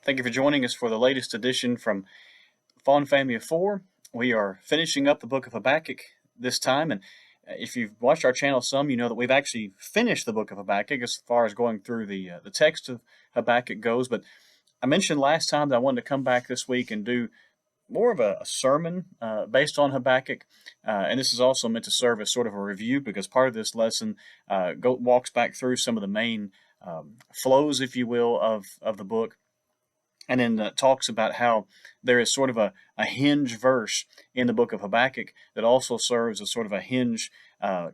Thank you for joining us for the latest edition from Fawn Family of Four. We are finishing up the book of Habakkuk this time, and if you've watched our channel some, you know that we've actually finished the book of Habakkuk as far as going through the text of Habakkuk goes. But I mentioned last time that I wanted to come back this week and do more of a sermon based on Habakkuk, and this is also meant to serve as sort of a review because part of this lesson walks back through some of the main flows, if you will, of the book, and then talks about how there is sort of a hinge verse in the book of Habakkuk that also serves as sort of a hinge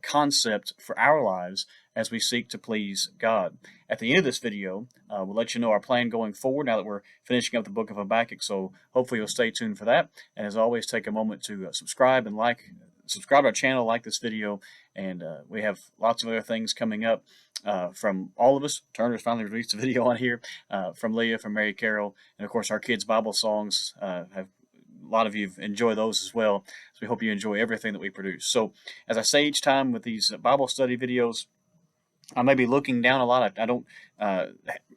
concept for our lives as we seek to please God. At the end of this video, we'll let you know our plan going forward now that we're finishing up the book of Habakkuk, so hopefully you'll stay tuned for that. And as always, take a moment to subscribe to our channel, like this video, and we have lots of other things coming up from all of us. Turner's finally released a video on here from Leah, from Mary Carroll, and of course our kids' Bible songs. A lot of you enjoy those as well, so we hope you enjoy everything that we produce. So as I say each time with these Bible study videos, I may be looking down a lot. I don't,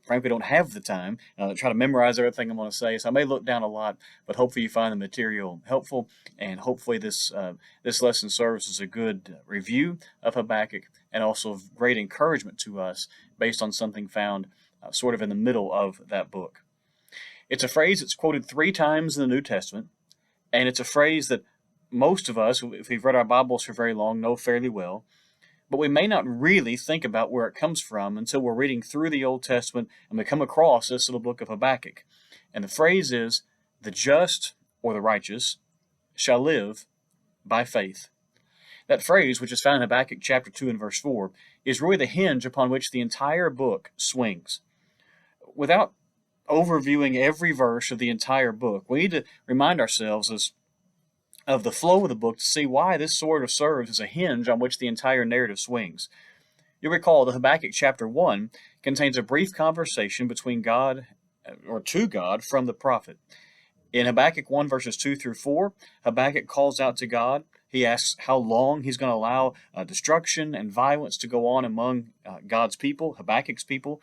frankly, don't have the time to try to memorize everything I'm going to say, so I may look down a lot, but hopefully you find the material helpful, and hopefully this lesson serves as a good review of Habakkuk and also great encouragement to us based on something found sort of in the middle of that book. It's a phrase that's quoted 3 times in the New Testament, and it's a phrase that most of us, if we've read our Bibles for very long, know fairly well. But we may not really think about where it comes from until we're reading through the Old Testament and we come across this little book of Habakkuk. And the phrase is, the just or the righteous shall live by faith. That phrase, which is found in Habakkuk chapter 2 and verse 4, is really the hinge upon which the entire book swings. Without overviewing every verse of the entire book, we need to remind ourselves of the flow of the book to see why this sort of serves as a hinge on which the entire narrative swings. You'll recall that Habakkuk chapter 1 contains a brief conversation between God, or to God, from the prophet. In Habakkuk 1 verses 2 through 4, Habakkuk calls out to God. He asks how long he's going to allow destruction and violence to go on among God's people, Habakkuk's people.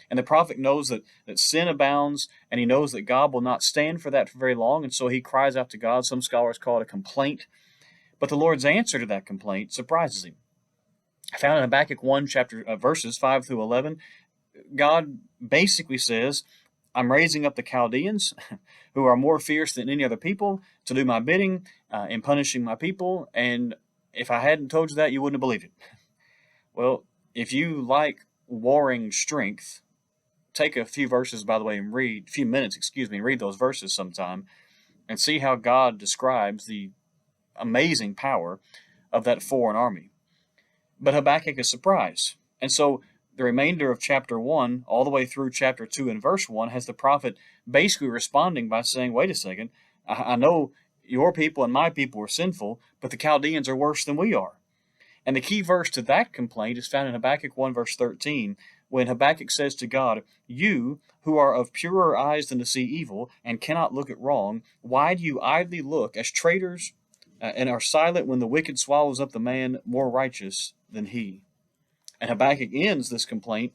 And the prophet knows that sin abounds, and he knows that God will not stand for that for very long, and so he cries out to God. Some scholars call it a complaint. But the Lord's answer to that complaint surprises him. Found in Habakkuk 1 verses 5 through 11, God basically says, I'm raising up the Chaldeans, who are more fierce than any other people, to do my bidding in punishing my people, and if I hadn't told you that, you wouldn't have believed it. Well, if you like warring strength, take a few verses, by the way, and read those verses sometime and see how God describes the amazing power of that foreign army. But Habakkuk is surprised. And so the remainder of chapter 1, all the way through chapter 2 and verse 1, has the prophet basically responding by saying, wait a second, I know your people and my people are sinful, but the Chaldeans are worse than we are. And the key verse to that complaint is found in Habakkuk 1 verse 13, when Habakkuk says to God, you who are of purer eyes than to see evil and cannot look at wrong, why do you idly look as traitors and are silent when the wicked swallows up the man more righteous than he? And Habakkuk ends this complaint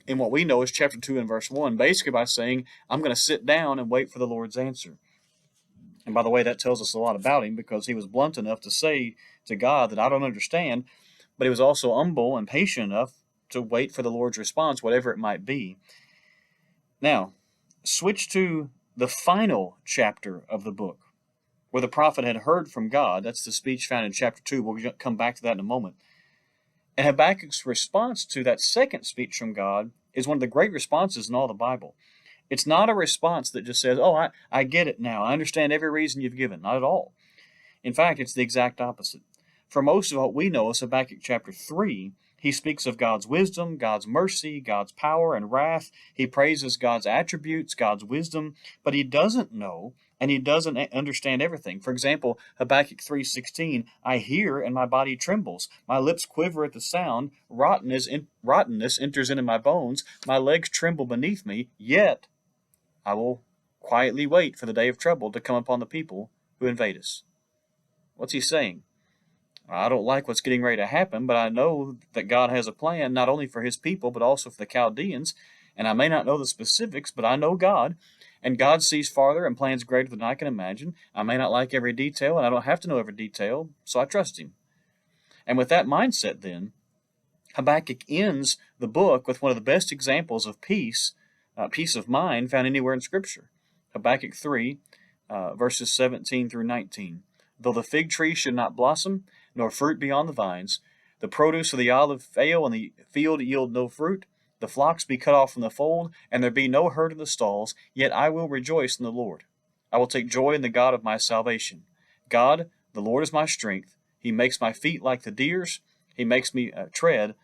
in what we know as chapter 2 and verse 1, basically by saying, I'm going to sit down and wait for the Lord's answer. And by the way, that tells us a lot about him, because he was blunt enough to say to God that I don't understand, but he was also humble and patient enough to wait for the Lord's response, whatever it might be. Now, switch to the final chapter of the book, where the prophet had heard from God. That's the speech found in chapter 2. We'll come back to that in a moment. And Habakkuk's response to that second speech from God is one of the great responses in all the Bible. It's not a response that just says, oh, I get it now. I understand every reason you've given. Not at all. In fact, it's the exact opposite. For most of what we know as Habakkuk chapter 3, he speaks of God's wisdom, God's mercy, God's power and wrath. He praises God's attributes, God's wisdom, but he doesn't know and he doesn't understand everything. For example, Habakkuk 3:16, I hear and my body trembles. My lips quiver at the sound. Rottenness enters into my bones. My legs tremble beneath me. Yet I will quietly wait for the day of trouble to come upon the people who invade us. What's he saying? I don't like what's getting ready to happen, but I know that God has a plan not only for his people, but also for the Chaldeans. And I may not know the specifics, but I know God, and God sees farther and plans greater than I can imagine. I may not like every detail, and I don't have to know every detail, so I trust him. And with that mindset, then, Habakkuk ends the book with one of the best examples of peace, peace of mind found anywhere in Scripture. Habakkuk 3, verses 17 through 19. Though the fig tree should not blossom, nor fruit be on the vines, the produce of the olive fail, and the field yield no fruit, the flocks be cut off from the fold, and there be no herd in the stalls, yet I will rejoice in the Lord. I will take joy in the God of my salvation. God, the Lord is my strength. He makes my feet like the deer's. He makes me tread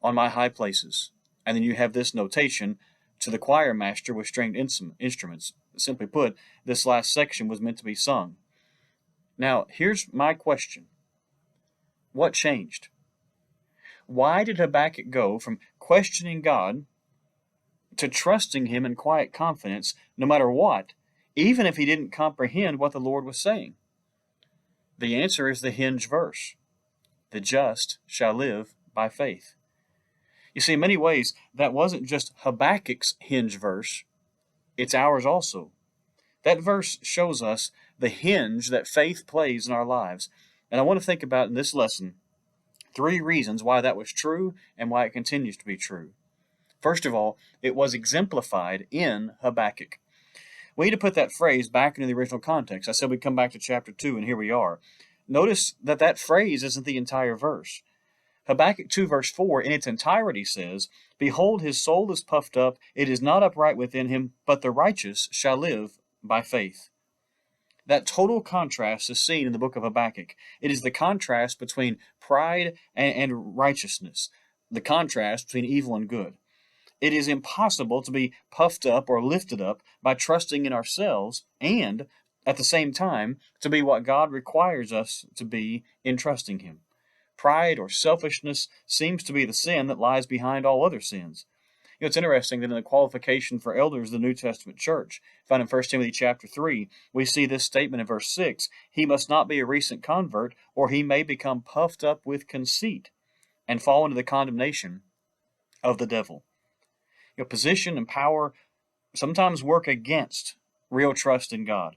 on my high places. And then you have this notation to the choir master with stringed instruments. Simply put, this last section was meant to be sung. Now, here's my question. What changed? Why did Habakkuk go from questioning God to trusting him in quiet confidence no matter what, even if he didn't comprehend what the Lord was saying? The answer is the hinge verse. The just shall live by faith. You see, in many ways, that wasn't just Habakkuk's hinge verse, it's ours also. That verse shows us the hinge that faith plays in our lives. And I want to think about in this lesson 3 reasons why that was true and why it continues to be true. First of all, it was exemplified in Habakkuk. We need to put that phrase back into the original context. I said we'd come back to chapter 2, and here we are. Notice that that phrase isn't the entire verse. Habakkuk 2 verse 4 in its entirety says, Behold, his soul is puffed up, it is not upright within him, but the righteous shall live by faith. That total contrast is seen in the book of Habakkuk. It is the contrast between pride and righteousness, the contrast between evil and good. It is impossible to be puffed up or lifted up by trusting in ourselves and, at the same time, to be what God requires us to be in trusting him. Pride or selfishness seems to be the sin that lies behind all other sins. You know, it's interesting that in the qualification for elders of the New Testament church, found in 1 Timothy chapter 3, we see this statement in verse 6, He must not be a recent convert, or he may become puffed up with conceit and fall into the condemnation of the devil. You know, position and power sometimes work against real trust in God,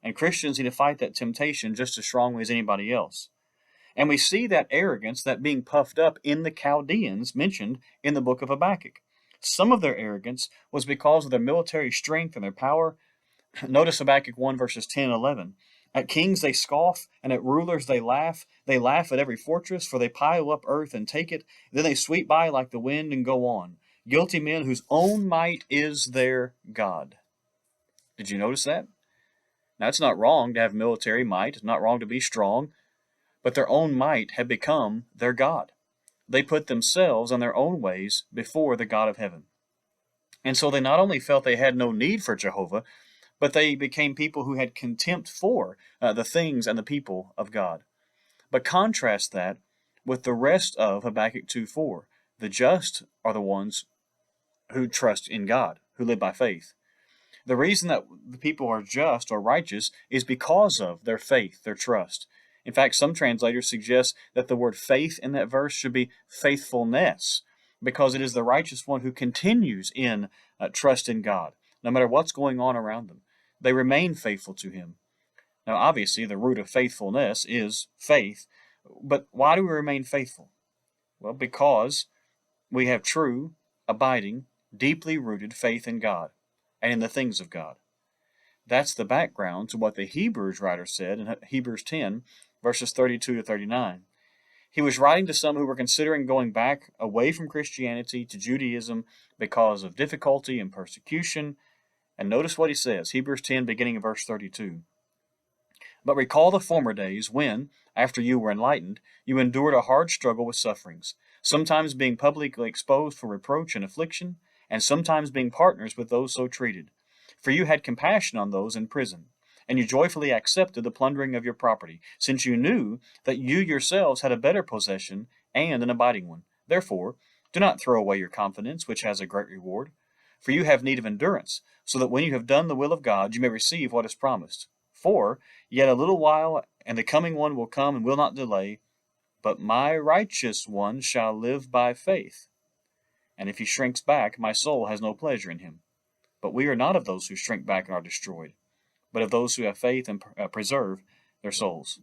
and Christians need to fight that temptation just as strongly as anybody else. And we see that arrogance, that being puffed up, in the Chaldeans mentioned in the book of Habakkuk. Some of their arrogance was because of their military strength and their power. Notice Habakkuk 1 verses 10 and 11. At kings they scoff, and at rulers they laugh. They laugh at every fortress, for they pile up earth and take it. Then they sweep by like the wind and go on. Guilty men whose own might is their God. Did you notice that? Now, it's not wrong to have military might. It's not wrong to be strong. But their own might had become their God. They put themselves and their own ways before the God of heaven. And so they not only felt they had no need for Jehovah, but they became people who had contempt for the things and the people of God. But contrast that with the rest of Habakkuk 2:4. The just are the ones who trust in God, who live by faith. The reason that the people are just or righteous is because of their faith, their trust. In fact, some translators suggest that the word faith in that verse should be faithfulness, because it is the righteous one who continues in trust in God, no matter what's going on around them. They remain faithful to him. Now, obviously, the root of faithfulness is faith, but why do we remain faithful? Well, because we have true, abiding, deeply rooted faith in God and in the things of God. That's the background to what the Hebrews writer said in Hebrews 10, verses 32 to 39. He was writing to some who were considering going back away from Christianity to Judaism because of difficulty and persecution. And notice what he says, Hebrews 10, beginning of verse 32. But recall the former days when, after you were enlightened, you endured a hard struggle with sufferings, sometimes being publicly exposed for reproach and affliction, and sometimes being partners with those so treated. For you had compassion on those in prison, and you joyfully accepted the plundering of your property, since you knew that you yourselves had a better possession and an abiding one. Therefore, do not throw away your confidence, which has a great reward. For you have need of endurance, so that when you have done the will of God, you may receive what is promised. For yet a little while, and the coming one will come and will not delay, but my righteous one shall live by faith. And if he shrinks back, my soul has no pleasure in him. But we are not of those who shrink back and are destroyed, but of those who have faith and preserve their souls.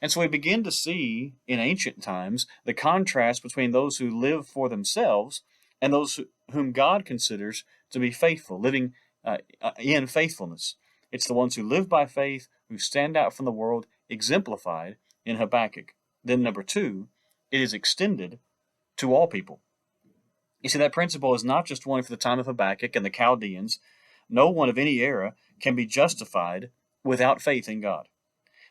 And so we begin to see in ancient times the contrast between those who live for themselves and those whom God considers to be faithful, living in faithfulness. It's the ones who live by faith, who stand out from the world, exemplified in Habakkuk. Then number two, it is extended to all people. You see, that principle is not just one for the time of Habakkuk and the Chaldeans. No one of any era can be justified without faith in God.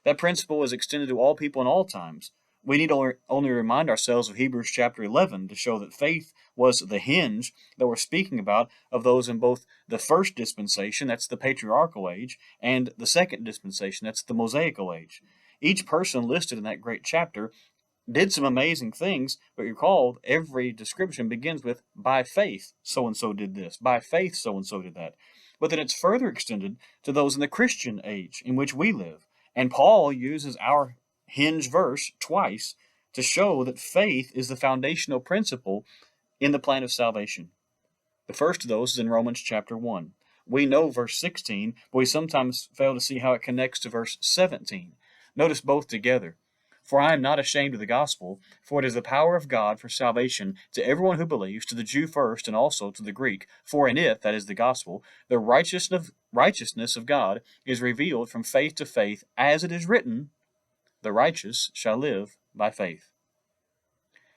That principle is extended to all people in all times. We need only remind ourselves of Hebrews chapter 11 to show that faith was the hinge that we're speaking about of those in both the first dispensation, that's the patriarchal age, and the second dispensation, that's the Mosaical age. Each person listed in that great chapter did some amazing things, but recall every description begins with, by faith, so-and-so did this. By faith, so-and-so did that. But then it's further extended to those in the Christian age in which we live. And Paul uses our hinge verse twice to show that faith is the foundational principle in the plan of salvation. The first of those is in Romans chapter 1. We know verse 16, but we sometimes fail to see how it connects to verse 17. Notice both together. For I am not ashamed of the gospel, for it is the power of God for salvation to everyone who believes, to the Jew first and also to the Greek. For in it, that is the gospel, the righteousness of God is revealed from faith to faith, as it is written, the righteous shall live by faith.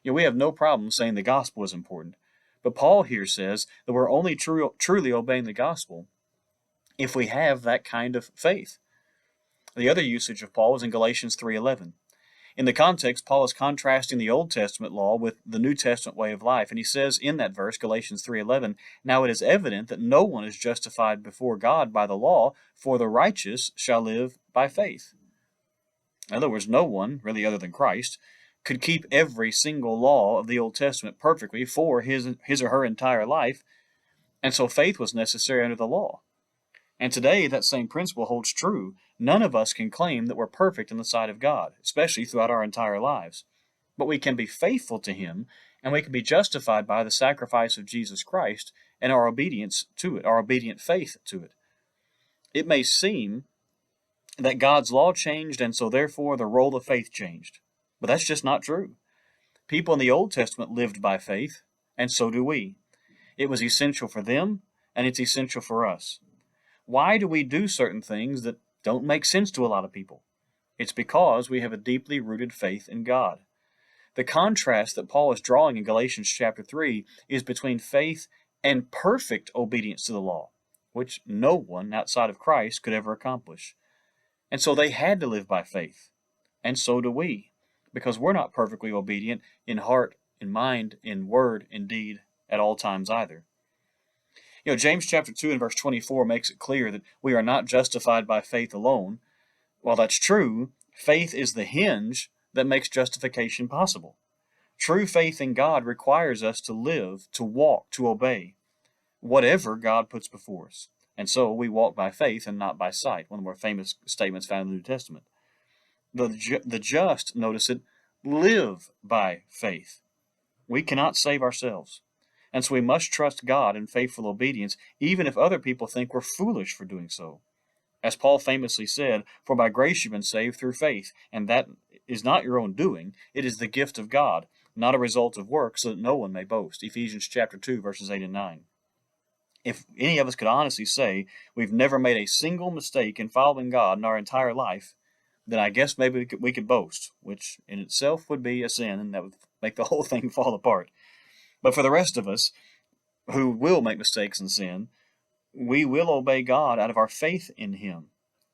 We have no problem saying the gospel is important, but Paul here says that we're only truly obeying the gospel if we have that kind of faith. The other usage of Paul is in Galatians 3:11. In the context, Paul is contrasting the Old Testament law with the New Testament way of life, and he says in that verse, Galatians 3:11, now it is evident that no one is justified before God by the law, for the righteous shall live by faith. In other words, no one, really other than Christ, could keep every single law of the Old Testament perfectly for his or her entire life, and so faith was necessary under the law. And today, that same principle holds true. None of us can claim that we're perfect in the sight of God, especially throughout our entire lives. But we can be faithful to Him, and we can be justified by the sacrifice of Jesus Christ and our obedience to it, our obedient faith to it. It may seem that God's law changed, and so therefore the role of faith changed. But that's just not true. People in the Old Testament lived by faith, and so do we. It was essential for them, and it's essential for us. Why do we do certain things that don't make sense to a lot of people? It's because we have a deeply rooted faith in God. The contrast that Paul is drawing in Galatians chapter 3 is between faith and perfect obedience to the law, which no one outside of Christ could ever accomplish. And so they had to live by faith, and so do we, because we're not perfectly obedient in heart, in mind, in word, in deed, at all times either. James chapter 2 and verse 24 makes it clear that we are not justified by faith alone. While that's true, faith is the hinge that makes justification possible. True faith in God requires us to live, to walk, to obey whatever God puts before us. And so we walk by faith and not by sight, one of the more famous statements found in the New Testament. The just, notice it, live by faith. We cannot save ourselves. And so we must trust God in faithful obedience, even if other people think we're foolish for doing so. As Paul famously said, for by grace you've been saved through faith, and that is not your own doing, it is the gift of God, not a result of works, so that no one may boast. Ephesians chapter 2, verses 8 and 9. If any of us could honestly say we've never made a single mistake in following God in our entire life, then I guess maybe we could boast, which in itself would be a sin, and that would make the whole thing fall apart. But for the rest of us who will make mistakes and sin, we will obey God out of our faith in Him.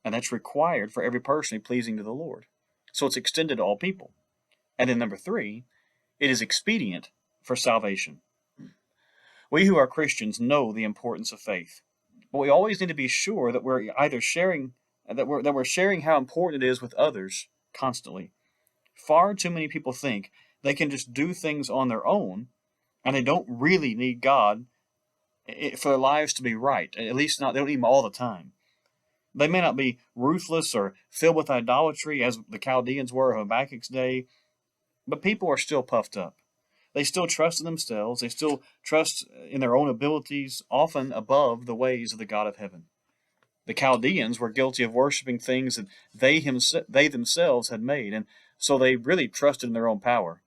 And that's required for every person pleasing to the Lord. So it's extended to all people. And then number 3, it is expedient for salvation. We who are Christians know the importance of faith. But we always need to be sure that we're either sharing how important it is with others constantly. Far too many people think they can just do things on their own, and they don't really need God for their lives to be right. At least they don't need Him all the time. They may not be ruthless or filled with idolatry as the Chaldeans were of Habakkuk's day, but people are still puffed up. They still trust in themselves. They still trust in their own abilities, often above the ways of the God of heaven. The Chaldeans were guilty of worshiping things that they themselves had made, and so they really trusted in their own power.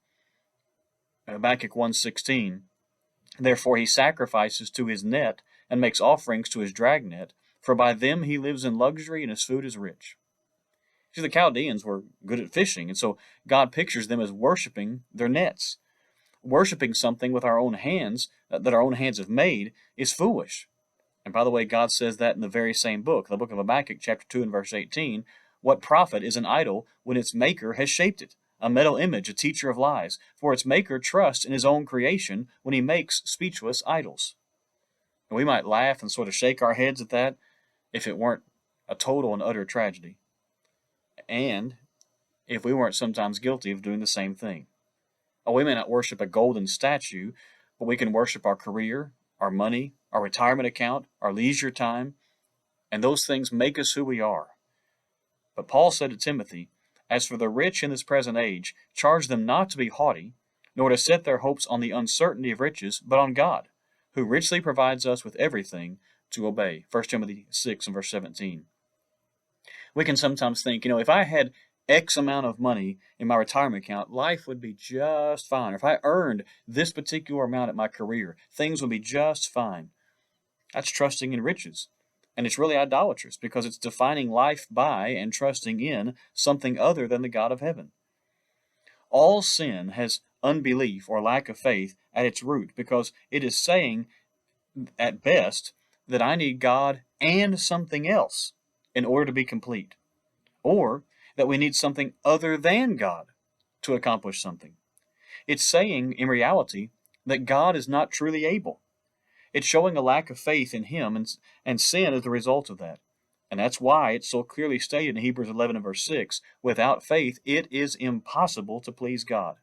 Habakkuk 1:16, therefore he sacrifices to his net and makes offerings to his dragnet, for by them he lives in luxury and his food is rich. See, the Chaldeans were good at fishing, and so God pictures them as worshiping their nets. Worshiping something with our own hands, that our own hands have made, is foolish. And by the way, God says that in the very same book, the book of Habakkuk, chapter 2 and verse 18. What profit is an idol when its maker has shaped it? A metal image, a teacher of lies. For its maker trusts in his own creation when he makes speechless idols. And we might laugh and sort of shake our heads at that if it weren't a total and utter tragedy. And if we weren't sometimes guilty of doing the same thing. Oh, we may not worship a golden statue, but we can worship our career, our money, our retirement account, our leisure time, and those things make us who we are. But Paul said to Timothy, as for the rich in this present age, charge them not to be haughty, nor to set their hopes on the uncertainty of riches, but on God, who richly provides us with everything to obey. 1 Timothy 6 and verse 17. We can sometimes think, if I had X amount of money in my retirement account, life would be just fine. Or if I earned this particular amount at my career, things would be just fine. That's trusting in riches. And it's really idolatrous because it's defining life by and trusting in something other than the God of heaven. All sin has unbelief or lack of faith at its root because it is saying, at best, that I need God and something else in order to be complete. Or that we need something other than God to accomplish something. It's saying, in reality, that God is not truly able. It's showing a lack of faith in Him, and sin is the result of that. And that's why it's so clearly stated in Hebrews 11 and verse 6, without faith it is impossible to please God.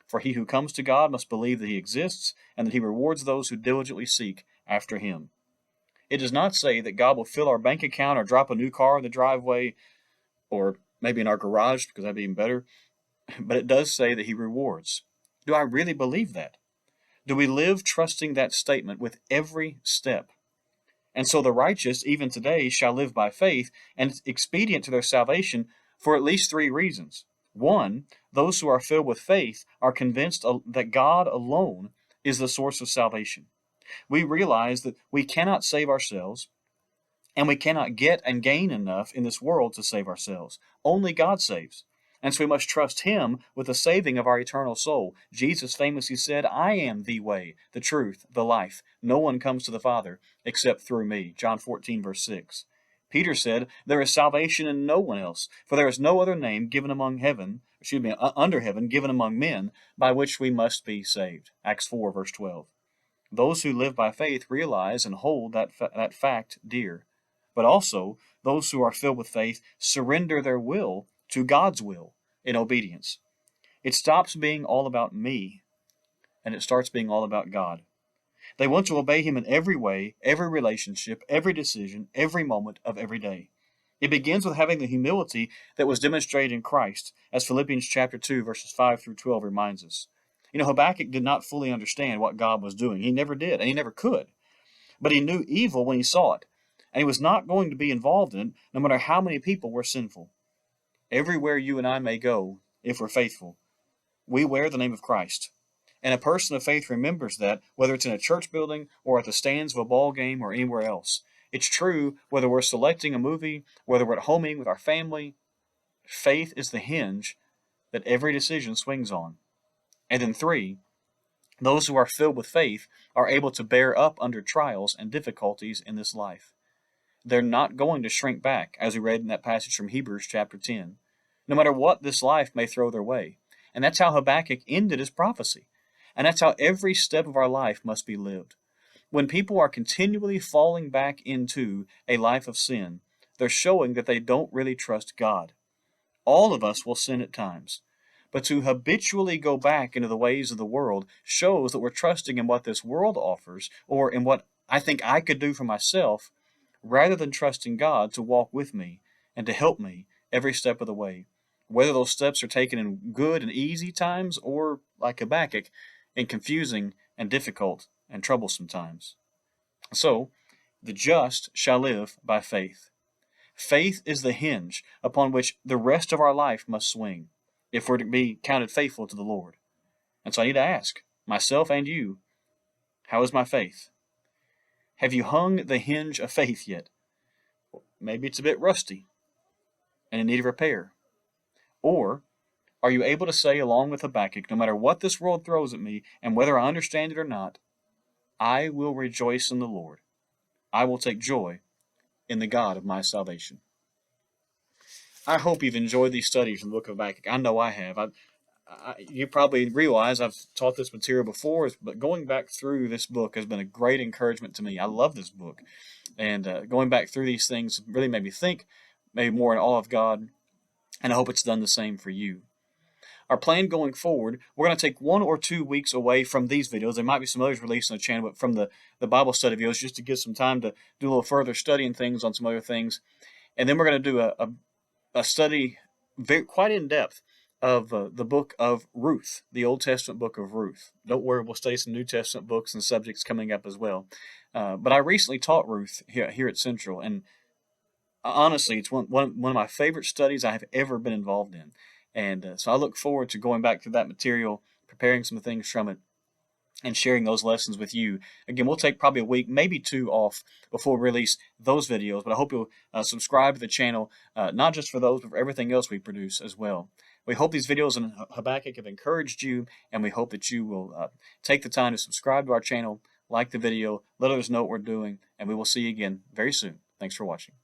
For he who comes to God must believe that He exists, and that He rewards those who diligently seek after Him. It does not say that God will fill our bank account or drop a new car in the driveway, or maybe in our garage, because that'd be even better. But it does say that He rewards. Do I really believe that? Do we live trusting that statement with every step? And so the righteous, even today, shall live by faith, and it's expedient to their salvation for at least 3 reasons. 1, those who are filled with faith are convinced that God alone is the source of salvation. We realize that we cannot save ourselves, and we cannot get and gain enough in this world to save ourselves. Only God saves. And so we must trust Him with the saving of our eternal soul. Jesus famously said, I am the way, the truth, the life. No one comes to the Father except through me. John 14, verse 6. Peter said, there is salvation in no one else, for there is no other name given under heaven, given among men, by which we must be saved. Acts 4, verse 12. Those who live by faith realize and hold that fact dear. But also, those who are filled with faith surrender their will to God's will in obedience. It stops being all about me, and it starts being all about God. They want to obey Him in every way, every relationship, every decision, every moment of every day. It begins with having the humility that was demonstrated in Christ, as Philippians chapter 2, verses 5 through 12 reminds us. Habakkuk did not fully understand what God was doing. He never did, and he never could. But he knew evil when he saw it, and he was not going to be involved in it, no matter how many people were sinful. Everywhere you and I may go, if we're faithful, we wear the name of Christ. And a person of faith remembers that, whether it's in a church building or at the stands of a ball game or anywhere else. It's true whether we're selecting a movie, whether we're at homing with our family. Faith is the hinge that every decision swings on. And then 3, those who are filled with faith are able to bear up under trials and difficulties in this life. They're not going to shrink back, as we read in that passage from Hebrews chapter 10, no matter what this life may throw their way. And that's how Habakkuk ended his prophecy. And that's how every step of our life must be lived. When people are continually falling back into a life of sin, they're showing that they don't really trust God. All of us will sin at times. But to habitually go back into the ways of the world shows that we're trusting in what this world offers, or in what I think I could do for myself, rather than trusting God to walk with me and to help me every step of the way. Whether those steps are taken in good and easy times, or, like Habakkuk, in confusing and difficult and troublesome times. So, the just shall live by faith. Faith is the hinge upon which the rest of our life must swing if we're to be counted faithful to the Lord. And so I need to ask myself and you, how is my faith? Have you hung the hinge of faith yet? Maybe it's a bit rusty and in need of repair. Or are you able to say, along with Habakkuk, no matter what this world throws at me and whether I understand it or not, I will rejoice in the Lord. I will take joy in the God of my salvation. I hope you've enjoyed these studies from the book of Habakkuk. I know I have. You probably realize I've taught this material before, but going back through this book has been a great encouragement to me. I love this book. And going back through these things really made me think, maybe more in awe of God, and I hope it's done the same for you. Our plan going forward, we're going to take 1 or 2 weeks away from these videos. There might be some others released on the channel, but from the Bible study videos, just to give some time to do a little further studying things on some other things. And then we're going to do a study quite in depth of the book of Ruth, the Old Testament book of Ruth. Don't worry, we'll study some New Testament books and subjects coming up as well. But I recently taught Ruth here at Central, and honestly, it's one of my favorite studies I have ever been involved in. And so I look forward to going back through that material, preparing some things from it, and sharing those lessons with you. Again, we'll take probably a week, maybe 2 off before we release those videos, but I hope you'll subscribe to the channel, not just for those, but for everything else we produce as well. We hope these videos on Habakkuk have encouraged you, and we hope that you will take the time to subscribe to our channel, like the video, let others know what we're doing, and we will see you again very soon. Thanks for watching.